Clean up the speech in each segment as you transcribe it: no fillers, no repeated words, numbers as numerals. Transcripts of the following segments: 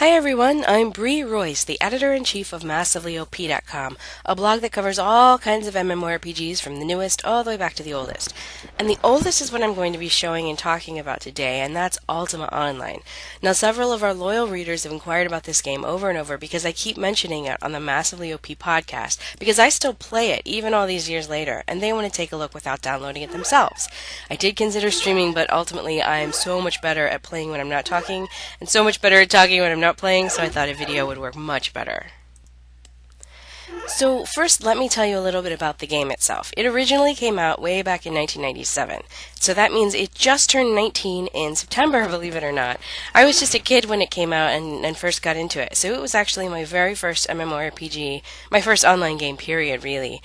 Hi everyone, I'm Bree Royce, the editor-in-chief of MassivelyOP.com, a blog that covers all kinds of MMORPGs from the newest all the way back to the oldest. And the oldest is what I'm going to be showing and talking about today, and that's Ultima Online. Now, several of our loyal readers have inquired about this game over and over because I keep mentioning it on the Massively OP podcast, because I still play it even all these years later, and they want to take a look without downloading it themselves. I did consider streaming, but ultimately I'm so much better at playing when I'm not talking, and so much better at talking when I'm not playing, so I thought a video would work much better. So first, let me tell you a little bit about the game itself. It originally came out way back in 1997, so that means it just turned 19 in September, believe it or not. I was just a kid when it came out and first got into it, so it was actually my very first MMORPG, my first online game, period, really.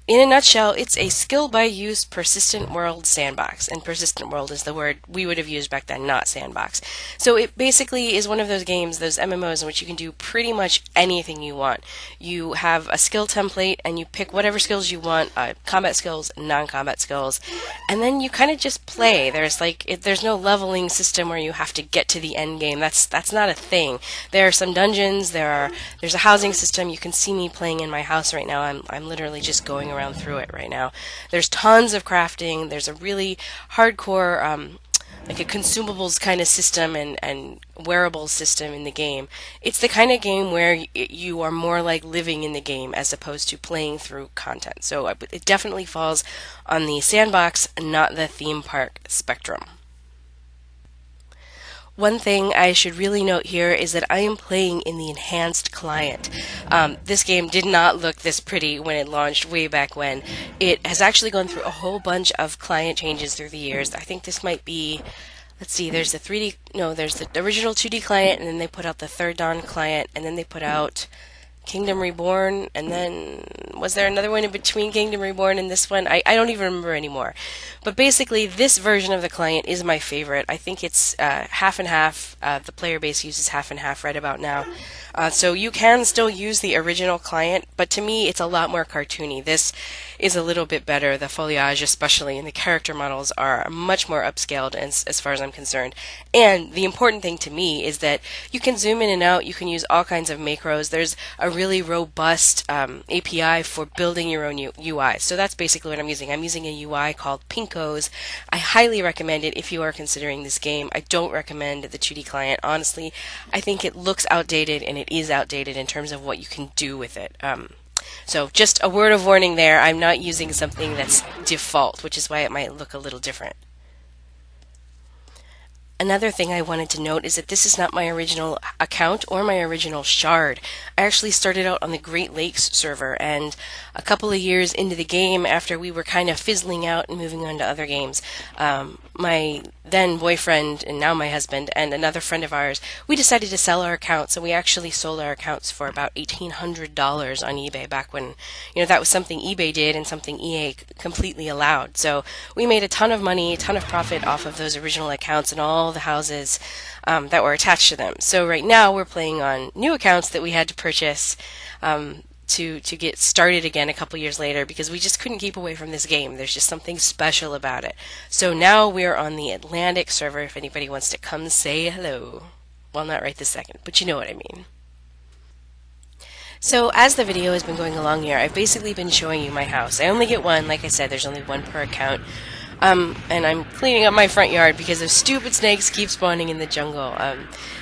In a nutshell, it's a skill-by-use persistent world sandbox, and persistent world is the word we would have used back then, not sandbox. So it basically is one of those games, those MMOs, in which you can do pretty much anything you want. You have a skill template, and you pick whatever skills you want, combat skills, non-combat skills, and then you kind of just play. There's no leveling system where you have to get to the end game. That's not a thing. There are some dungeons, there's a housing system. You can see me playing in my house right now. I'm literally just going around through it right now. There's tons of crafting. There's a really hardcore like a consumables kind of system and wearables system in the game. It's the kind of game where you are more like living in the game as opposed to playing through content. So it definitely falls on the sandbox, not the theme park spectrum. One thing I should really note here is that I am playing in the enhanced client. This game did not look this pretty when it launched way back when. It has actually gone through a whole bunch of client changes through the years. I think this might be, let's see, there's the original 2D client, and then they put out the Third Dawn client, and then they put out Kingdom Reborn, and then was there another one in between Kingdom Reborn and this one? I don't even remember anymore. But basically, this version of the client is my favorite. I think it's half and half. The player base uses half and half right about now. So you can still use the original client, but to me, it's a lot more cartoony. This is a little bit better. The foliage, especially, and the character models are much more upscaled as far as I'm concerned. And the important thing to me is that you can zoom in and out. You can use all kinds of macros. There's a really robust API for building your own UI. So that's basically what I'm using. I'm using a UI called Pinkos. I highly recommend it if you are considering this game. I don't recommend the 2D client. Honestly, I think it looks outdated, and it is outdated in terms of what you can do with it. So just a word of warning there. I'm not using something that's default, which is why it might look a little different. Another thing I wanted to note is that this is not my original account or my original shard. I actually started out on the Great Lakes server, and a couple of years into the game, after we were kind of fizzling out and moving on to other games, my then boyfriend, and now my husband, and another friend of ours, we decided to sell our accounts, and we actually sold our accounts for about $1,800 on eBay back when, that was something eBay did and something EA completely allowed. So we made a ton of money, a ton of profit off of those original accounts and all the houses that were attached to them. So right now we're playing on new accounts that we had to purchase to get started again a couple years later, because we just couldn't keep away from this game. There's just something special about it. So now we're on the Atlantic server if anybody wants to come say hello. Well, not right this second, but you know what I mean. So as the video has been going along here, I've basically been showing you my house. I only get one, like I said, there's only one per account. And I'm cleaning up my front yard because those stupid snakes keep spawning in the jungle.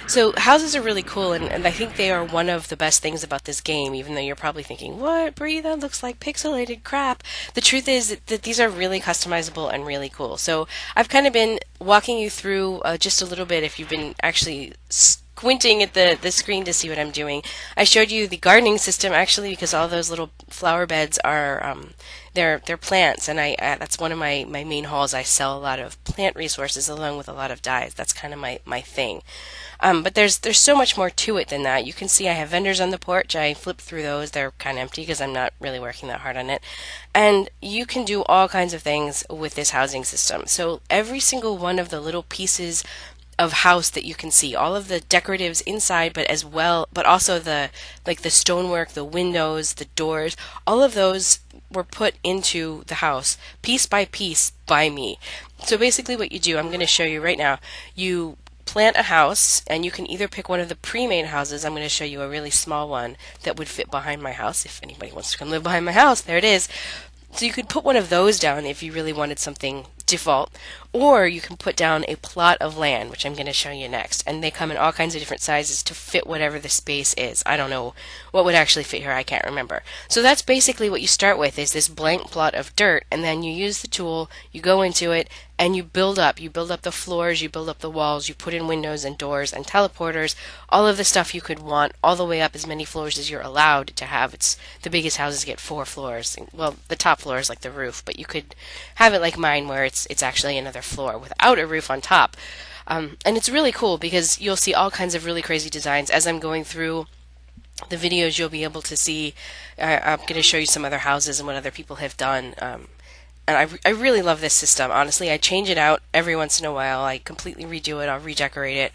So houses are really cool, and I think they are one of the best things about this game, even though you're probably thinking, what, Bree, that looks like pixelated crap. The truth is that these are really customizable and really cool. So I've kind of been walking you through just a little bit if you've been actually squinting at the screen to see what I'm doing. I showed you the gardening system, actually, because all those little flower beds are they're plants, and that's one of my main hauls. I sell a lot of plant resources along with a lot of dyes. That's kind of my thing. But there's so much more to it than that. You can see I have vendors on the porch. I flip through those. They're kind of empty because I'm not really working that hard on it. And you can do all kinds of things with this housing system. So every single one of the little pieces of house that you can see, all of the decoratives inside, but also the stonework, the windows, the doors, all of those were put into the house piece by piece by me. So basically what you do, I'm going to show you right now, you plant a house, and you can either pick one of the pre-made houses. I'm going to show you a really small one that would fit behind my house. If anybody wants to come live behind my house, there it is. So you could put one of those down if you really wanted something default, or you can put down a plot of land, which I'm going to show you next. And they come in all kinds of different sizes to fit whatever the space is. I don't know what would actually fit here, I can't remember. So that's basically what you start with, is this blank plot of dirt, and then you use the tool, you go into it, and you build up. You build up the floors, you build up the walls, you put in windows and doors and teleporters, all of the stuff you could want, all the way up as many floors as you're allowed to have. It's the biggest houses get 4 floors. Well, the top floor is like the roof, but you could have it like mine where it's actually another floor without a roof on top. And it's really cool because you'll see all kinds of really crazy designs. As I'm going through the videos, you'll be able to see, I'm going to show you some other houses and what other people have done. And I really love this system, honestly. I change it out every once in a while. I completely redo it. I'll redecorate it.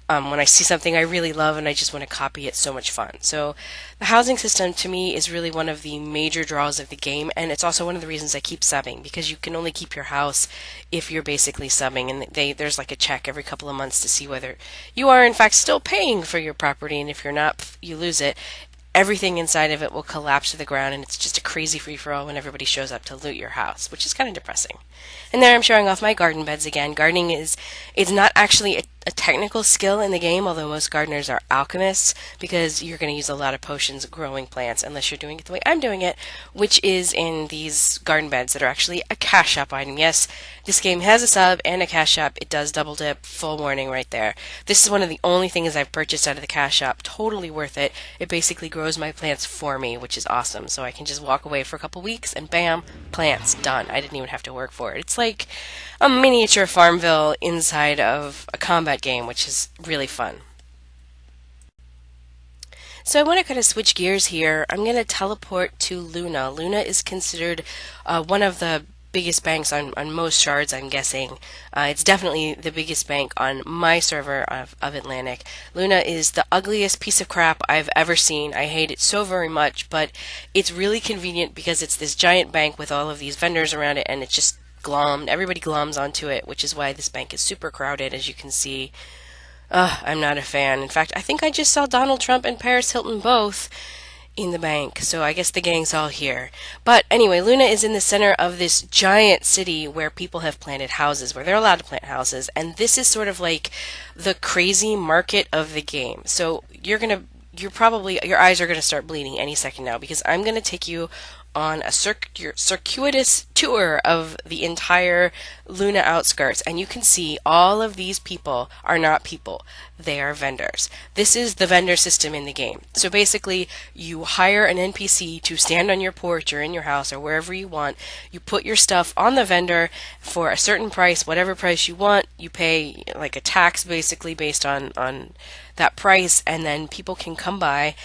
When I see something I really love and I just want to copy, it's so much fun. So the housing system to me is really one of the major draws of the game, and it's also one of the reasons I keep subbing, because you can only keep your house if you're basically subbing, and there's like a check every couple of months to see whether you are in fact still paying for your property, and if you're not, you lose it. Everything inside of it will collapse to the ground, and it's just a crazy free-for-all when everybody shows up to loot your house, which is kind of depressing. And there I'm showing off my garden beds again. Gardening it's not actually a technical skill in the game, although most gardeners are alchemists, because you're going to use a lot of potions growing plants, unless you're doing it the way I'm doing it, which is in these garden beds that are actually a cash shop item. Yes, this game has a sub and a cash shop. It does double dip, full warning right there. This is one of the only things I've purchased out of the cash shop. Totally worth it. It basically grows my plants for me, which is awesome. So I can just walk away for a couple weeks and bam, plants, done. I didn't even have to work for it. It's like a miniature Farmville inside of a combat game, which is really fun. So I want to kind of switch gears here. I'm going to teleport to Luna. Luna is considered one of the biggest banks on most shards, I'm guessing. It's definitely the biggest bank on my server of Atlantic. Luna is the ugliest piece of crap I've ever seen. I hate it so very much, but it's really convenient because it's this giant bank with all of these vendors around it, and it's just glommed. Everybody gloms onto it, which is why this bank is super crowded, as you can see. I'm not a fan. In fact, I think I just saw Donald Trump and Paris Hilton both in the bank, so I guess the gang's all here. But anyway, Luna is in the center of this giant city where people have planted houses, where they're allowed to plant houses, and this is sort of like the crazy market of the game. So your eyes are gonna start bleeding any second now, because I'm gonna take you on a circuitous tour of the entire Luna outskirts, and you can see all of these people are not people, they are vendors. This is the vendor system in the game. So basically, you hire an NPC to stand on your porch or in your house or wherever you want. You put your stuff on the vendor for a certain price, whatever price you want. You pay like a tax basically based on that price, and then people can come by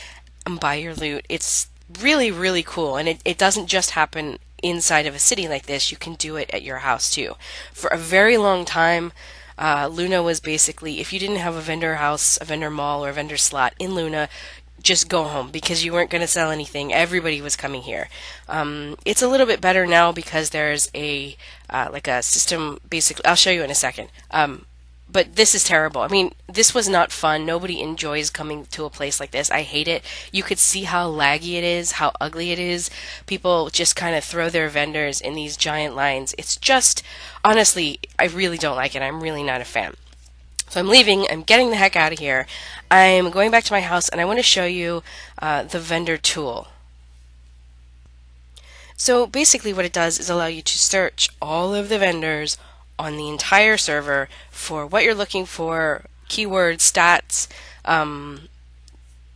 and buy your loot. It's really, really cool, and it doesn't just happen inside of a city like this. You can do it at your house too. For a very long time, Luna was basically, if you didn't have a vendor house, a vendor mall, or a vendor slot in Luna, just go home, because you weren't going to sell anything. Everybody was coming here. It's a little bit better now because there's a like a system. Basically, I'll show you in a second. But this is terrible. I mean, this was not fun. Nobody enjoys coming to a place like this. I hate it. You could see how laggy it is, how ugly it is. People just kind of throw their vendors in these giant lines. It's just, honestly, I really don't like it. I'm really not a fan. So I'm leaving. I'm getting the heck out of here. I'm going back to my house, and I want to show you the vendor tool. So basically what it does is allow you to search all of the vendors on the entire server for what you're looking for, keywords, stats,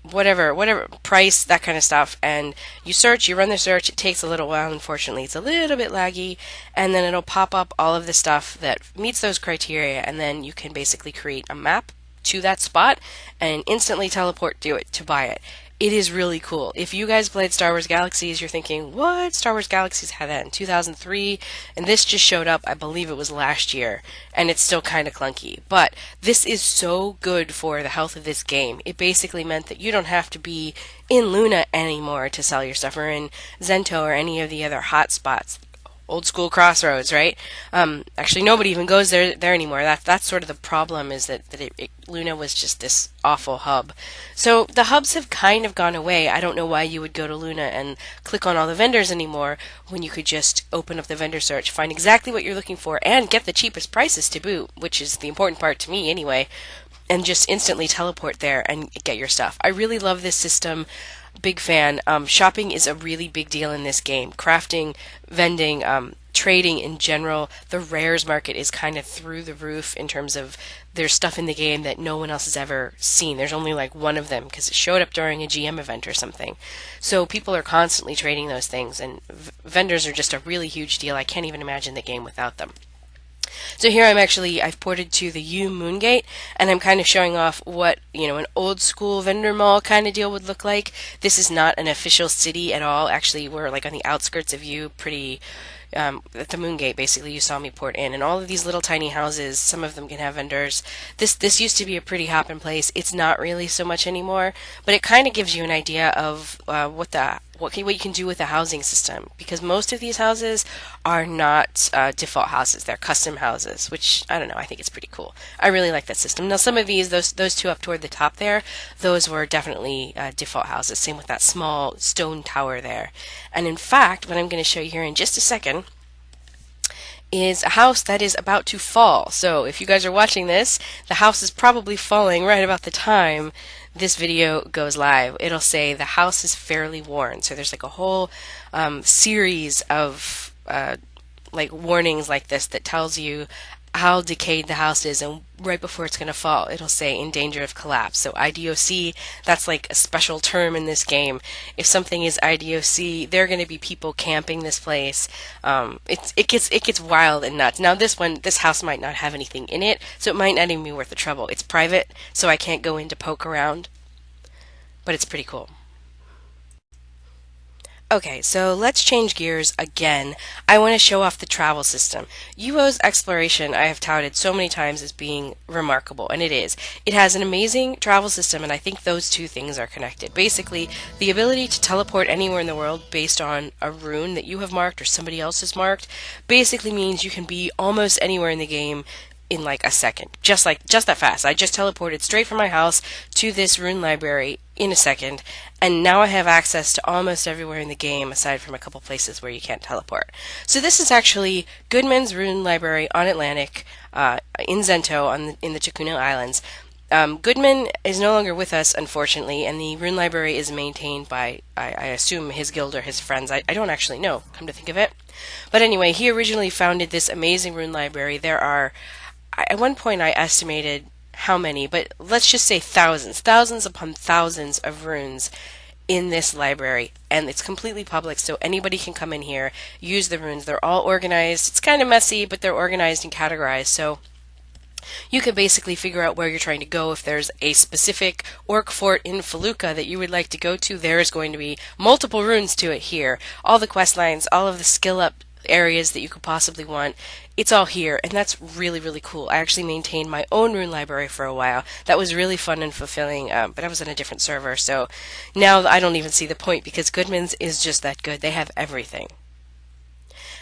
whatever, price, that kind of stuff. And you search, you run the search. It takes a little while, unfortunately. It's a little bit laggy, and then it'll pop up all of the stuff that meets those criteria, and then you can basically create a map to that spot and instantly teleport to it to buy it. It is really cool. If you guys played Star Wars Galaxies, you're thinking, what? Star Wars Galaxies had that in 2003, and this just showed up, I believe it was last year, and it's still kind of clunky. But this is so good for the health of this game. It basically meant that you don't have to be in Luna anymore to sell your stuff, or in Zento or any of the other hotspots. old school crossroads, right? Actually, nobody even goes there anymore. That's sort of the problem, is that Luna was just this awful hub. So the hubs have kind of gone away. I don't know why you would go to Luna and click on all the vendors anymore when you could just open up the vendor search, find exactly what you're looking for, and get the cheapest prices to boot, which is the important part to me anyway, and just instantly teleport there and get your stuff. I really love this system. Big fan. Shopping is a really big deal in this game. Crafting, vending, trading in general. The rares market is kind of through the roof in terms of there's stuff in the game that no one else has ever seen. There's only like one of them because it showed up during a GM event or something. So people are constantly trading those things, and vendors are just a really huge deal. I can't even imagine the game without them. So here I've ported to the U Moongate, and I'm kind of showing off what, an old school vendor mall kind of deal would look like. This is not an official city at all. Actually, we're like on the outskirts of U, pretty, at the Moongate, basically. You saw me port in, and all of these little tiny houses, some of them can have vendors. This used to be a pretty hoppin' place. It's not really so much anymore, but it kind of gives you an idea of what you can do with the housing system, because most of these houses are not default houses. They're custom houses, which, I don't know, I think it's pretty cool. I really like that system. Now, some of these, those two up toward the top there, those were definitely default houses. Same with that small stone tower there. And in fact, what I'm going to show you here in just a second is a house that is about to fall. So if you guys are watching this, the house is probably falling right about the time this video goes live. It'll say the house is fairly worn. So there's like a whole series of like warnings like this that tells you how decayed the house is, and right before it's going to fall, it'll say in danger of collapse. So IDOC, that's like a special term in this game. If something is IDOC, there are going to be people camping this place. It gets wild and nuts. Now this house might not have anything in it, so it might not even be worth the trouble. It's private, so I can't go in to poke around, but it's pretty cool. Okay, so let's change gears again. I want to show off the travel system. UO's exploration I have touted so many times as being remarkable, and it is. It has an amazing travel system, and I think those two things are connected. Basically, the ability to teleport anywhere in the world based on a rune that you have marked or somebody else has marked basically means you can be almost anywhere in the game in like a second. Just that fast. I just teleported straight from my house to this rune library in a second, and now I have access to almost everywhere in the game aside from a couple places where you can't teleport. So this is actually Goodman's Rune Library on Atlantic, in Zento in the Tukuno Islands. Goodman is no longer with us, unfortunately, and the Rune Library is maintained by, I assume, his guild or his friends. I don't actually know, come to think of it. But anyway, he originally founded this amazing Rune Library. There are, at one point I estimated how many, but let's just say thousands upon thousands of runes in this library, and it's completely public, so anybody can come in here, use the runes. They're all organized. It's kind of messy, but they're organized and categorized, so you can basically figure out where you're trying to go. If there's a specific orc fort in Feluca that you would like to go to, there is going to be multiple runes to it here. All the quest lines, all of the skill up areas that you could possibly want, it's all here, and that's really, really cool. I actually maintained my own rune library for a while. That was really fun and fulfilling, but I was on a different server, so now I don't even see the point because Goodman's is just that good. They have everything.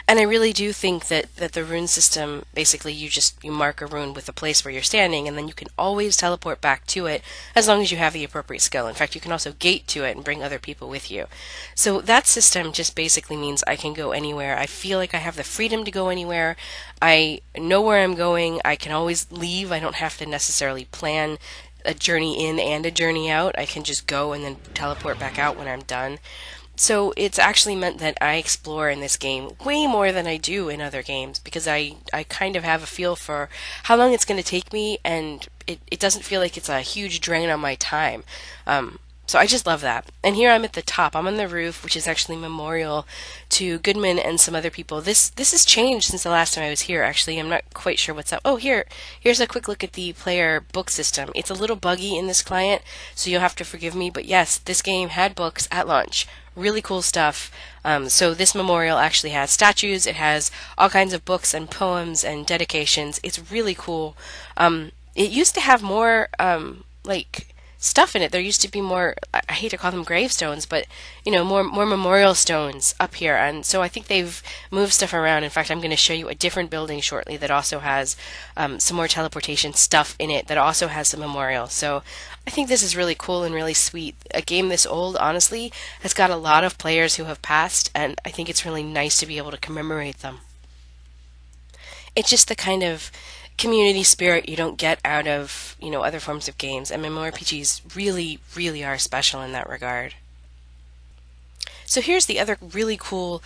And I really do think that the rune system, basically you mark a rune with the place where you're standing, and then you can always teleport back to it as long as you have the appropriate skill. In fact, you can also gate to it and bring other people with you. So that system just basically means I can go anywhere. I feel like I have the freedom to go anywhere. I know where I'm going. I can always leave. I don't have to necessarily plan a journey in and a journey out. I can just go and then teleport back out when I'm done. So it's actually meant that I explore in this game way more than I do in other games, because I kind of have a feel for how long it's going to take me, and it doesn't feel like it's a huge drain on my time. So I just love that. And here I'm at the top. I'm on the roof, which is actually memorial to Goodman and some other people. This has changed since the last time I was here, actually. I'm not quite sure what's up. Oh, here's a quick look at the player book system. It's a little buggy in this client, so you'll have to forgive me. But yes, this game had books at launch. Really cool stuff. So this memorial actually has statues. It has all kinds of books and poems and dedications. It's really cool. It used to have more, like, stuff in it. There used to be more, I hate to call them gravestones, but more memorial stones up here. And so I think they've moved stuff around. In fact, I'm going to show you a different building shortly that also has some more teleportation stuff in it that also has some memorials. So I think this is really cool and really sweet. A game this old, honestly, has got a lot of players who have passed, and I think it's really nice to be able to commemorate them. It's just the kind of community spirit you don't get out of, other forms of games, and MMORPGs really, really are special in that regard. So here's the other really cool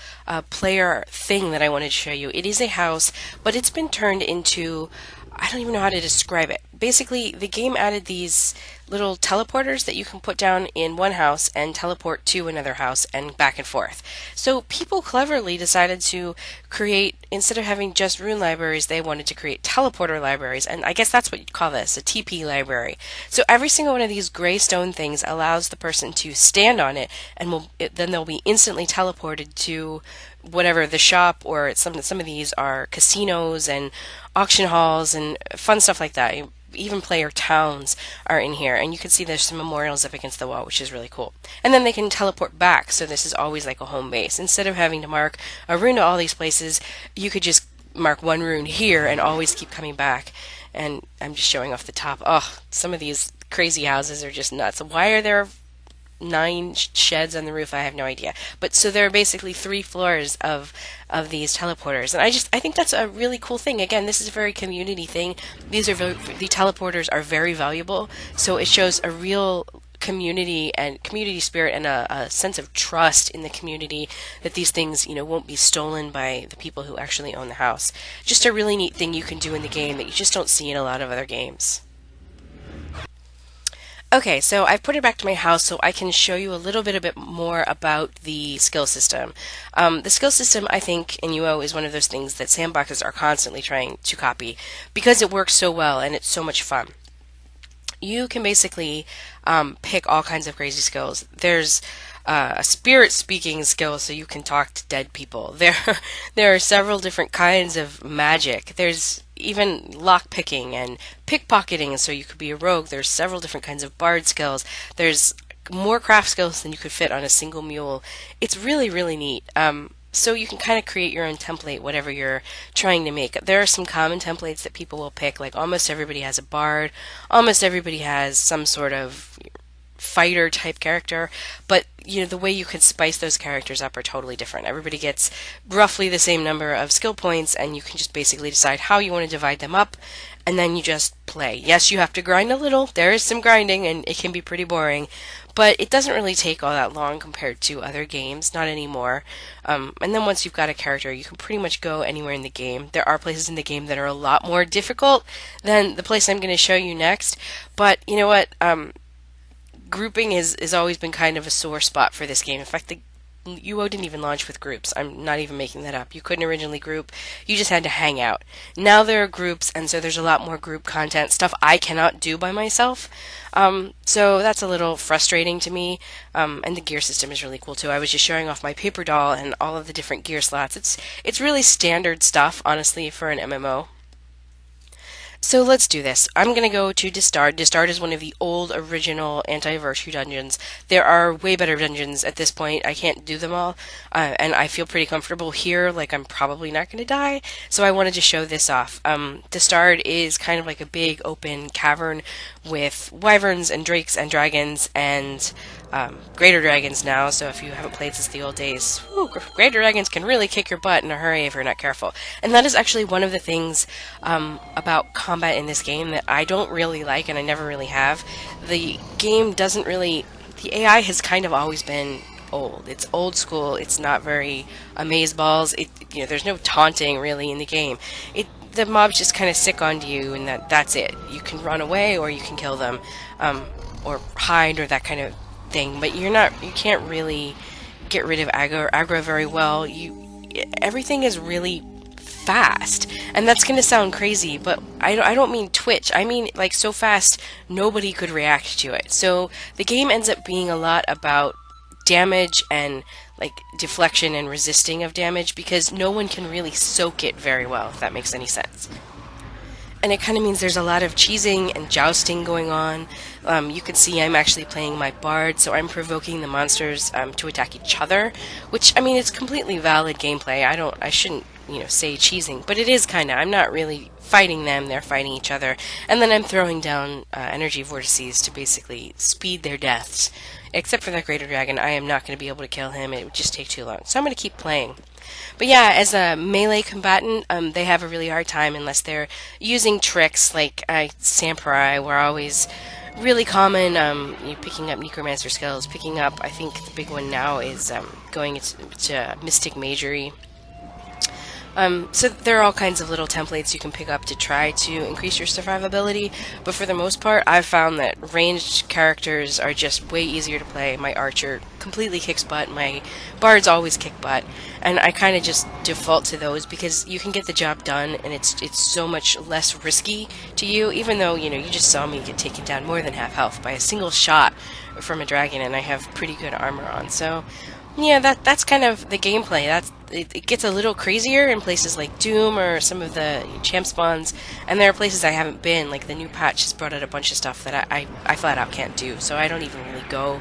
player thing that I wanted to show you. It is a house, but it's been turned into, I don't even know how to describe it. Basically, the game added these little teleporters that you can put down in one house and teleport to another house and back and forth. So people cleverly decided to create, instead of having just rune libraries, they wanted to create teleporter libraries. And I guess that's what you'd call this, a TP library. So every single one of these gray stone things allows the person to stand on it, and then they'll be instantly teleported to whatever the shop, or some of these are casinos and auction halls and fun stuff like that. Even player towns are in here, and you can see there's some memorials up against the wall, which is really cool. And then they can teleport back, so this is always like a home base. Instead of having to mark a rune to all these places, you could just mark one rune here and always keep coming back. And I'm just showing off the top. Oh, some of these crazy houses are just nuts. Why are there 9 sheds on the roof? I have no idea. But so there are basically 3 floors of these teleporters, and I think that's a really cool thing. Again, this is a very community thing. The teleporters are very valuable, so it shows a real community spirit and a sense of trust in the community that these things won't be stolen by the people who actually own the house. Just a really neat thing you can do in the game that you just don't see in a lot of other games. Okay, so I've put it back to my house so I can show you a bit more about the skill system. The skill system, I think, in UO is one of those things that sandboxes are constantly trying to copy because it works so well and it's so much fun. You can basically pick all kinds of crazy skills. There's a spirit speaking skill, so you can talk to dead people. There are several different kinds of magic. There's even lock picking and pickpocketing, so you could be a rogue. There's several different kinds of bard skills. There's more craft skills than you could fit on a single mule. It's really, really neat. So you can kind of create your own template, whatever you're trying to make. There are some common templates that people will pick, like almost everybody has a bard, almost everybody has some sort of fighter type character, but the way you can spice those characters up are totally different. Everybody gets roughly the same number of skill points, and you can just basically decide how you want to divide them up, and then you just play. Yes, you have to grind a little. There is some grinding, and it can be pretty boring, but it doesn't really take all that long compared to other games, not anymore. And then once you've got a character, you can pretty much go anywhere in the game. There are places in the game that are a lot more difficult than the place I'm going to show you next, but you know what? Grouping has always been kind of a sore spot for this game. In fact, the UO didn't even launch with groups. I'm not even making that up. You couldn't originally group. You just had to hang out. Now there are groups, and so there's a lot more group content, stuff I cannot do by myself. So that's a little frustrating to me. And the gear system is really cool too. I was just showing off my paper doll and all of the different gear slots. It's really standard stuff, honestly, for an MMO. So let's do this. I'm going to go to Distard. Distard is one of the old original anti-virtue dungeons. There are way better dungeons at this point. I can't do them all, and I feel pretty comfortable here, like I'm probably not going to die, so I wanted to show this off. Distard is kind of like a big open cavern with wyverns and drakes and dragons and greater dragons now, so if you haven't played since the old days, greater dragons can really kick your butt in a hurry if you're not careful. And that is actually one of the things about combat in this game that I don't really like, and I never really have. The game doesn't really... The AI has kind of always been old. It's old school. It's not very amazeballs. There's no taunting really in the game. The mobs just kind of sick onto you, and that's it. You can run away or you can kill them, or hide or that kind of thing. But you can't really get rid of aggro very well. Everything is really fast, and that's gonna sound crazy, but I don't mean twitch. I mean like so fast nobody could react to it. So the game ends up being a lot about damage and like deflection and resisting of damage because no one can really soak it very well, if that makes any sense. and it kind of means there's a lot of cheesing and jousting going on. You can see I'm actually playing my bard, so I'm provoking the monsters to attack each other, which I mean it's completely valid gameplay. I shouldn't say cheesing, but it is kind of. I'm not really fighting them; they're fighting each other, and then I'm throwing down energy vortices to basically speed their deaths. Except for that greater dragon, I am not going to be able to kill him. It would just take too long, so I'm going to keep playing. But yeah, as a melee combatant, they have a really hard time unless they're using tricks like Samurai were always really common. You picking up necromancer skills, picking up. I think the big one now is going to Mystic Magery. So there are all kinds of little templates you can pick up to try to increase your survivability, but for the most part, I've found that ranged characters are just way easier to play. My archer completely kicks butt, my bards always kick butt, and I kind of just default to those because you can get the job done, and it's so much less risky to you, even though, you just saw me get taken down more than half health by a single shot from a dragon, and I have pretty good armor on, so yeah, that's kind of the gameplay. It gets a little crazier in places like Doom or some of the champ spawns, and there are places I haven't been. Like the new patch has brought out a bunch of stuff that I flat out can't do, so I don't even really go.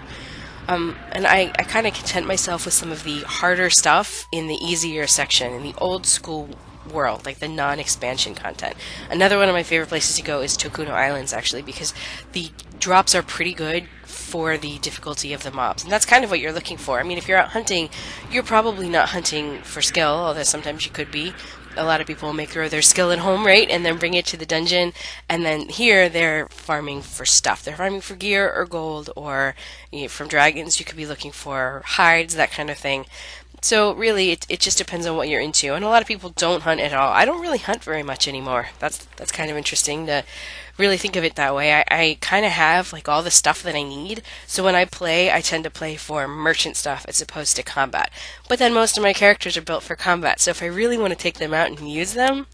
And I kind of content myself with some of the harder stuff in the easier section, in the old school world, like the non-expansion content. Another one of my favorite places to go is Tokuno Islands, actually, because the drops are pretty good for the difficulty of the mobs. And that's kind of what you're looking for. I mean, if you're out hunting, you're probably not hunting for skill, although sometimes you could be. A lot of people may throw their skill at home, right, and then bring it to the dungeon. And then here, they're farming for stuff. They're farming for gear or gold, or from dragons, you could be looking for hides, that kind of thing. So really, it just depends on what you're into, and a lot of people don't hunt at all. I don't really hunt very much anymore. That's kind of interesting to really think of it that way. I kind of have like all the stuff that I need, so when I play, I tend to play for merchant stuff as opposed to combat. But then most of my characters are built for combat, so if I really want to take them out and use them,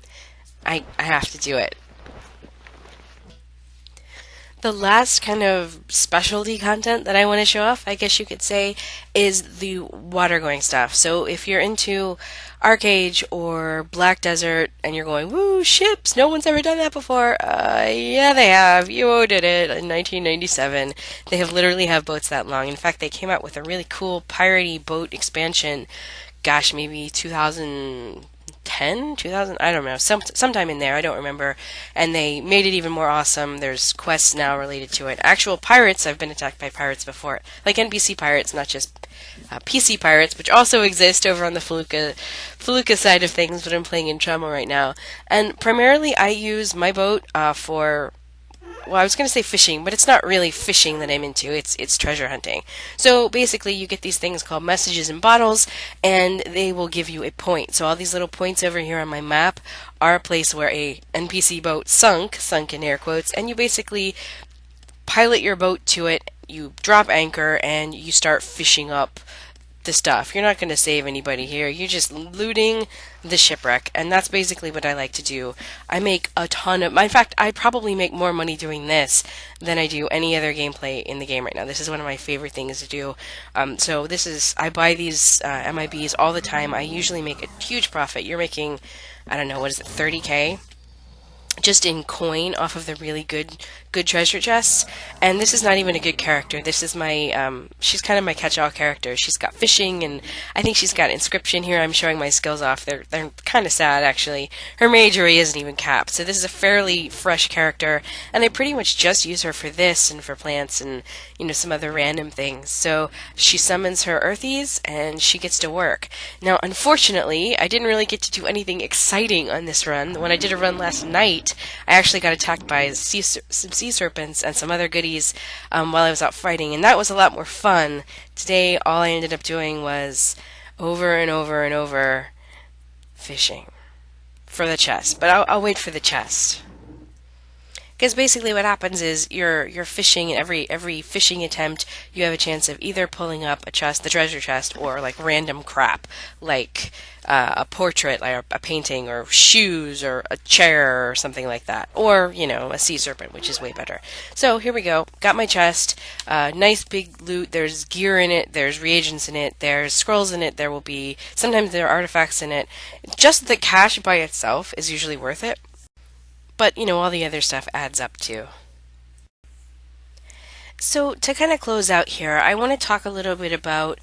I have to do it. The last kind of specialty content that I want to show off, I guess you could say, is the water going stuff. So if you're into Arcade or Black Desert and you're going, woo, ships, no one's ever done that before. Yeah, they have. You did it in 1997. They have literally have boats that long. In fact, they came out with a really cool piratey boat expansion. Gosh, maybe 2010, 2000, I don't know, sometime in there, I don't remember, and they made it even more awesome. There's quests now related to it. Actual pirates, I've been attacked by pirates before, like NPC pirates, not just PC pirates, which also exist over on the Felucca side of things, but I'm playing in Trauma right now. And primarily I use my boat for, well, I was going to say fishing, but it's not really fishing that I'm into. It's treasure hunting. So basically, you get these things called messages in bottles, and they will give you a point. So all these little points over here on my map are a place where a NPC boat sunk in air quotes, and you basically pilot your boat to it. You drop anchor, and you start fishing up the stuff. You're not going to save anybody here. You're just looting the shipwreck, and that's basically what I like to do. I make a ton of... In fact, I probably make more money doing this than I do any other gameplay in the game right now. This is one of my favorite things to do. So this is... I buy these MIBs all the time. I usually make a huge profit. You're making, I don't know, what is it, 30K? Just in coin off of the really good treasure chests. And this is not even a good character. This is my she's kind of my catch-all character. She's got fishing, and I think she's got inscription here. I'm showing my skills off. They're kind of sad, actually. Her magery isn't even capped, so this is a fairly fresh character, and I pretty much just use her for this and for plants and some other random things. So she summons her earthies and she gets to work. Now unfortunately, I didn't really get to do anything exciting on this run. When I did a run last night, I actually got attacked by some sea serpents and some other goodies while I was out fighting, and that was a lot more fun. Today, all I ended up doing was over and over and over fishing for the chest. But I'll wait for the chest. Because basically what happens is you're fishing, and every fishing attempt you have a chance of either pulling up a chest, the treasure chest, or like random crap, like a portrait, like a painting, or shoes, or a chair, or something like that, or a sea serpent, which is way better. So here we go. Got my chest. Nice big loot. There's gear in it. There's reagents in it. There's scrolls in it. There will be sometimes there are artifacts in it. Just the cash by itself is usually worth it. but all the other stuff adds up too. So, to kind of close out here, I want to talk a little bit about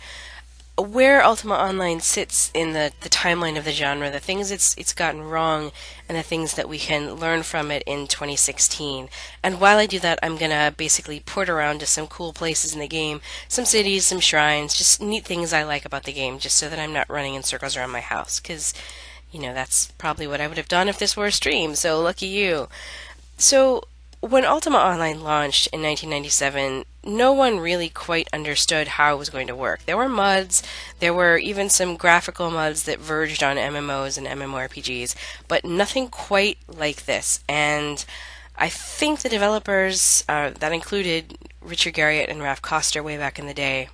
where Ultima Online sits in the timeline of the genre, the things it's gotten wrong, and the things that we can learn from it in 2016. And while I do that, I'm going to basically port around to some cool places in the game, some cities, some shrines, just neat things I like about the game, just so that I'm not running in circles around my house, because, that's probably what I would have done if this were a stream, so lucky you. So, when Ultima Online launched in 1997, no one really quite understood how it was going to work. There were mods, there were even some graphical mods that verged on MMOs and MMORPGs, but nothing quite like this. And I think the developers, that included Richard Garriott and Ralph Koster way back in the day,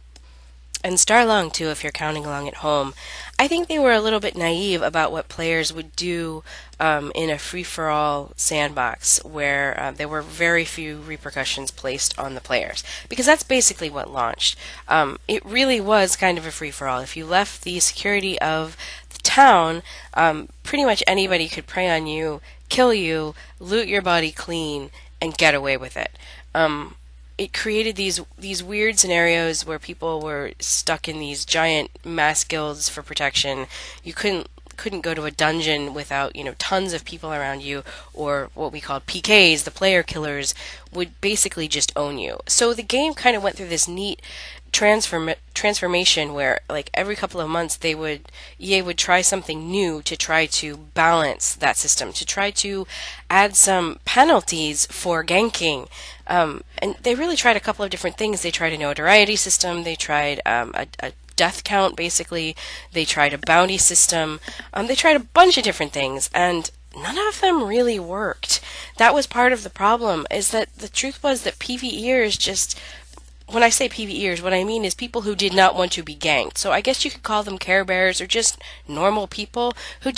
and Starlong too, if you're counting along at home, I think they were a little bit naive about what players would do in a free-for-all sandbox where there were very few repercussions placed on the players. Because that's basically what launched. It really was kind of a free-for-all. If you left the security of the town, pretty much anybody could prey on you, kill you, loot your body clean, and get away with it. It created these weird scenarios where people were stuck in these giant mass guilds for protection. You couldn't go to a dungeon without tons of people around you, or what we called PKs, the player killers, would basically just own you. So the game kind of went through this neat transformation where, like, every couple of months EA would try something new to try to balance that system, to try to add some penalties for ganking. And they really tried a couple of different things. They tried a notoriety system, they tried a death count, basically, they tried a bounty system, they tried a bunch of different things, and none of them really worked. That was part of the problem, is that the truth was that PvEers just... When I say PvEers, what I mean is people who did not want to be ganked. So I guess you could call them Care Bears, or just normal people who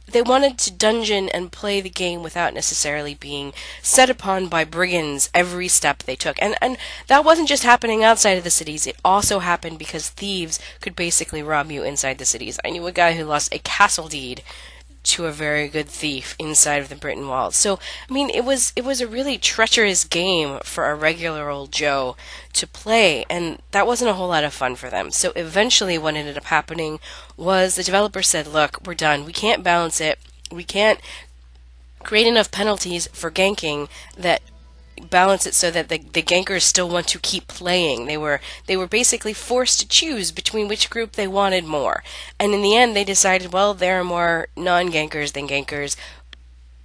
they wanted to dungeon and play the game without necessarily being set upon by brigands every step they took. And that wasn't just happening outside of the cities, it also happened because thieves could basically rob you inside the cities. I knew a guy who lost a castle deed to a very good thief inside of the Britain walls. So, I mean, it was a really treacherous game for a regular old Joe to play, and that wasn't a whole lot of fun for them. So eventually what ended up happening was the developer said, look, we're done. We can't balance it. We can't create enough penalties for ganking that balance it so that the gankers still want to keep playing. They were basically forced to choose between which group they wanted more. And in the end, they decided, well, there are more non-gankers than gankers.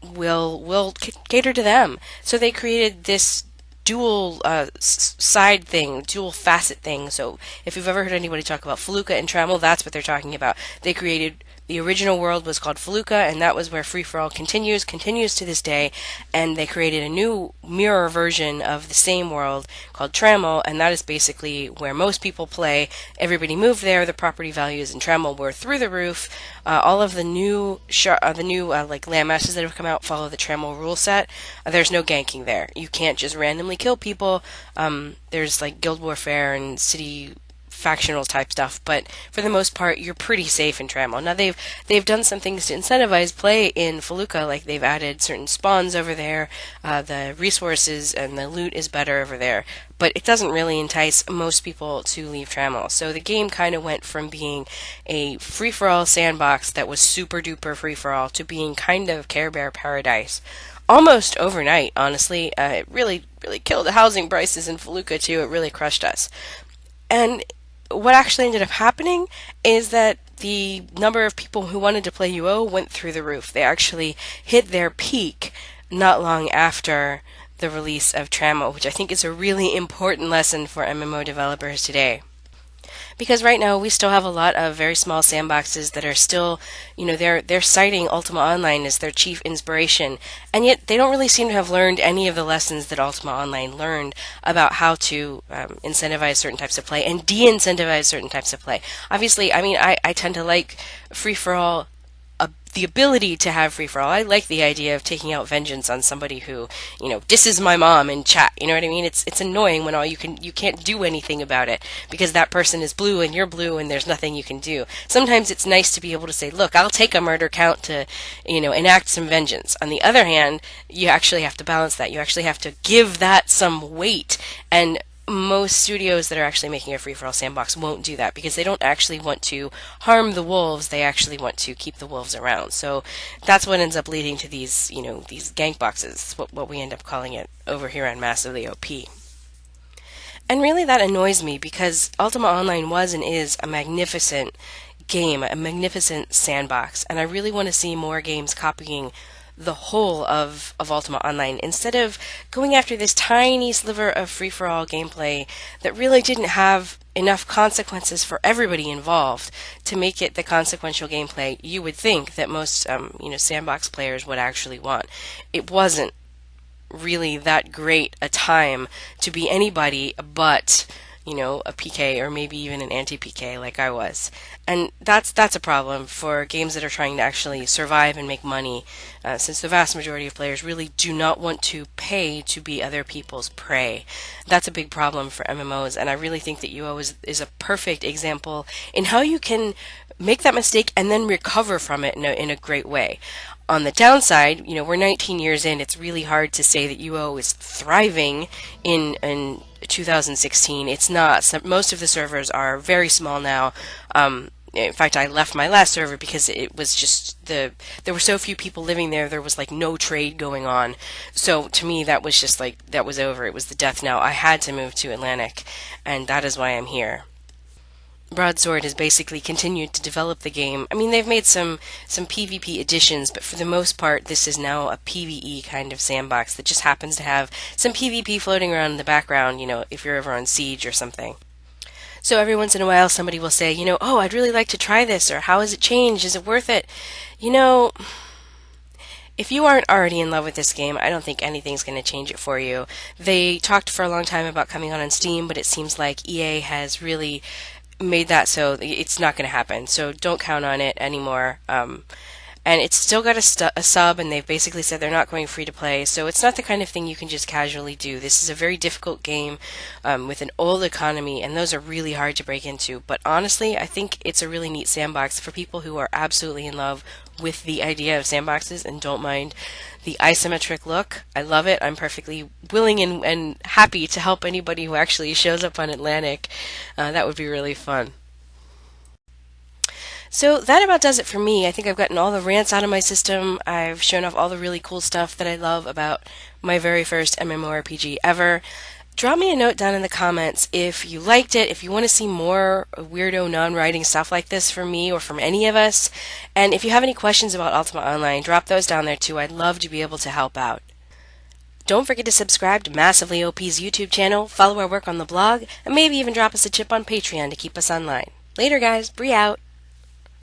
We'll cater to them. So they created this dual side thing, dual facet thing. So if you've ever heard anybody talk about Felucca and Trammel, that's what they're talking about. They created... The original world was called Felucca, and that was where free-for-all continues to this day, and they created a new mirror version of the same world called Trammel, and that is basically where most people play. Everybody moved there, the property values in Trammel were through the roof. All of the new like landmasses that have come out follow the Trammel rule set. There's no ganking there. You can't just randomly kill people. There's like guild warfare and city factional type stuff, but for the most part, you're pretty safe in Trammel. Now they've done some things to incentivize play in Felucca, like they've added certain spawns over there, the resources and the loot is better over there, but it doesn't really entice most people to leave Trammel. So the game kind of went from being a free-for-all sandbox that was super duper free-for-all to being kind of Care Bear paradise. Almost overnight, honestly. It really killed the housing prices in Felucca too. It really crushed us. And what actually ended up happening is that the number of people who wanted to play UO went through the roof. They actually hit their peak not long after the release of Trammel, which I think is a really important lesson for MMO developers today. Because right now we still have a lot of very small sandboxes that are still, they're citing Ultima Online as their chief inspiration, and yet they don't really seem to have learned any of the lessons that Ultima Online learned about how to incentivize certain types of play and de-incentivize certain types of play. Obviously, I mean, I tend to like free-for-all the ability to have free for all. I like the idea of taking out vengeance on somebody who, disses my mom in chat. You know what I mean? It's annoying when you can't do anything about it because that person is blue and you're blue and there's nothing you can do. Sometimes it's nice to be able to say, look, I'll take a murder count to, enact some vengeance. On the other hand, you actually have to balance that. You actually have to give that some weight. And most studios that are actually making a free-for-all sandbox won't do that because they don't actually want to harm the wolves. They actually want to keep the wolves around. So that's what ends up leading to these, these gank boxes, what we end up calling it over here on Massively OP. And really that annoys me because Ultima Online was and is a magnificent game, a magnificent sandbox, and I really want to see more games copying the whole of Ultima Online instead of going after this tiny sliver of free-for-all gameplay that really didn't have enough consequences for everybody involved to make it the consequential gameplay you would think that most sandbox players would actually want. It wasn't really that great a time to be anybody but a PK or maybe even an anti-PK like I was. And that's a problem for games that are trying to actually survive and make money, since the vast majority of players really do not want to pay to be other people's prey. That's a big problem for MMOs, and I really think that UO is a perfect example in how you can make that mistake and then recover from it in a great way. On the downside, we're 19 years in, it's really hard to say that UO is thriving in 2016. It's not. Most of the servers are very small now. In fact, I left my last server because it was just there were so few people living there. There was like no trade going on. So to me, that was just like, that was over. It was the death knell. I had to move to Atlantic, and that is why I'm here. Broadsword has basically continued to develop the game. I mean, they've made some PvP additions, but for the most part, this is now a PvE kind of sandbox that just happens to have some PvP floating around in the background, if you're ever on Siege or something. So every once in a while, somebody will say, oh, I'd really like to try this, or how has it changed? Is it worth it? If you aren't already in love with this game, I don't think anything's going to change it for you. They talked for a long time about coming on Steam, but it seems like EA has really made that so it's not going to happen. So don't count on it anymore. And it's still got a sub, and they've basically said they're not going free to play. So it's not the kind of thing you can just casually do. This is a very difficult game with an old economy, and those are really hard to break into. But honestly, I think it's a really neat sandbox for people who are absolutely in love with the idea of sandboxes and don't mind the isometric look. I love it. I'm perfectly willing and happy to help anybody who actually shows up on Atlantic. That would be really fun. So that about does it for me. I think I've gotten all the rants out of my system. I've shown off all the really cool stuff that I love about my very first MMORPG ever. Drop me a note down in the comments if you liked it, if you want to see more weirdo non-writing stuff like this from me or from any of us. And if you have any questions about Ultima Online, drop those down there too. I'd love to be able to help out. Don't forget to subscribe to Massively OP's YouTube channel, follow our work on the blog, and maybe even drop us a tip on Patreon to keep us online. Later guys, Bree out.